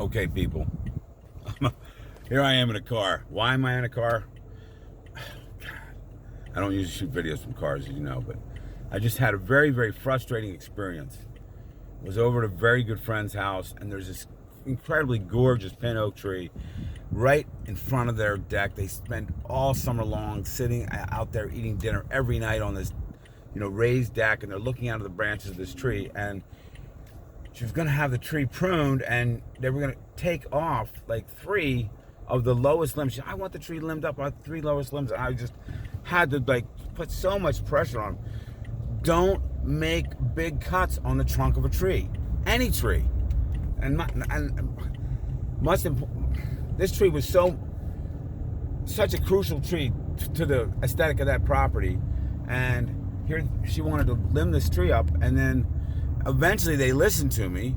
Okay, people. Here I am in a car. Why am I in a car? I don't usually shoot videos from cars, as you know, but I just had a very, very frustrating experience. I was over at a very good friend's house, and there's this incredibly gorgeous pin oak tree right in front of their deck. They spent all summer long sitting out there eating dinner every night on this, raised deck, and they're looking out of the branches of this tree. And she was going to have the tree pruned, and they were going to take off like 3 of the lowest limbs. She said, I want the tree limbed up on 3 lowest limbs. And I just had to put so much pressure on them. Don't make big cuts on the trunk of a tree, any tree. This tree was such a crucial tree to the aesthetic of that property, and here she wanted to limb this tree up, and then eventually they listened to me.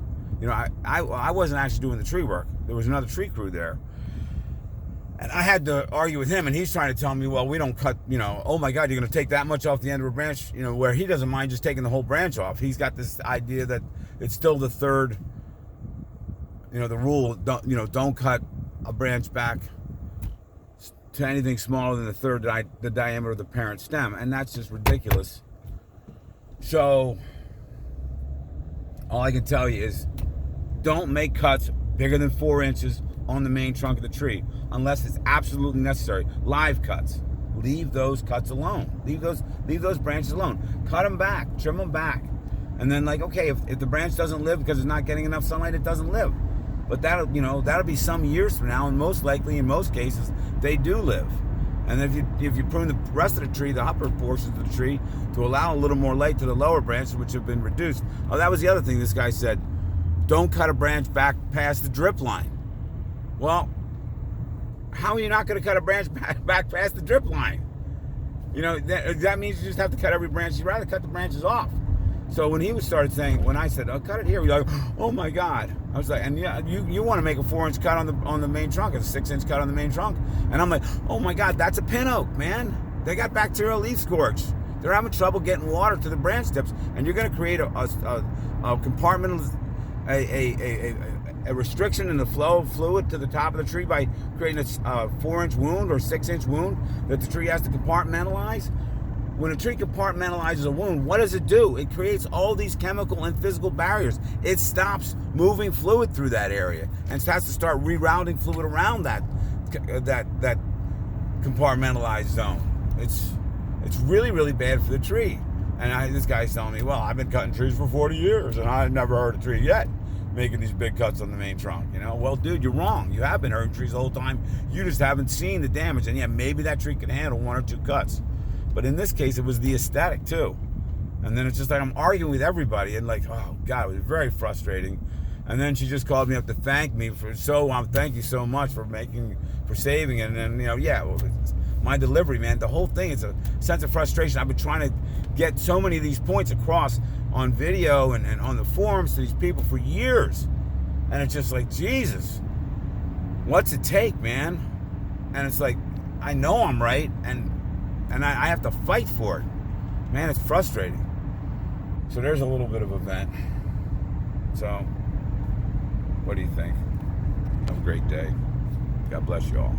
I wasn't actually doing the tree work. There was another tree crew there. And I had to argue with him, and he's trying to tell me, well, we don't cut, oh my God, you're going to take that much off the end of a branch, where he doesn't mind just taking the whole branch off. He's got this idea that it's still the third, the rule, don't cut a branch back to anything smaller than the diameter of the parent stem. And that's just ridiculous. So all I can tell you is don't make cuts bigger than 4 inches on the main trunk of the tree unless it's absolutely necessary. Live cuts, leave those cuts alone. Leave those branches alone. Cut them back, trim them back, and then okay, if the branch doesn't live because it's not getting enough sunlight, it doesn't live. But that'll be some years from now, and most likely in most cases they do live. And if you prune the rest of the tree, the upper portions of the tree, to allow a little more light to the lower branches, which have been reduced. Oh, that was the other thing this guy said. Don't cut a branch back past the drip line. Well, how are you not going to cut a branch back past the drip line? That means you just have to cut every branch. You'd rather cut the branches off. So when when I said, oh, cut it here, you're like, oh my God. I was like, and yeah, you want to make a 4-inch cut on the main trunk, a 6-inch cut on the main trunk. And I'm like, oh my God, that's a pin oak, man. They got bacterial leaf scorch. They're having trouble getting water to the branch tips. And you're going to create a compartment, a restriction in the flow of fluid to the top of the tree by creating a 4-inch wound or 6-inch wound that the tree has to compartmentalize. When a tree compartmentalizes a wound, what does it do? It creates all these chemical and physical barriers. It stops moving fluid through that area and has to start rerouting fluid around that compartmentalized zone. It's really, really bad for the tree. And this guy's telling me, well, I've been cutting trees for 40 years and I've never hurt a tree yet making these big cuts on the main trunk. Well, dude, you're wrong. You have been hurting trees the whole time. You just haven't seen the damage. And yeah, maybe that tree can handle 1 or 2 cuts. But in this case, it was the aesthetic too. And then it's just I'm arguing with everybody, and oh God, it was very frustrating. And then she just called me up to thank me thank you so much for saving it. And then it's my delivery, man. The whole thing is a sense of frustration. I've been trying to get so many of these points across on video and on the forums to these people for years, and it's just Jesus, what's it take, man? And it's I know I'm right, and I have to fight for it. Man, it's frustrating. So there's a little bit of a vent. So, what do you think? Have a great day. God bless you all.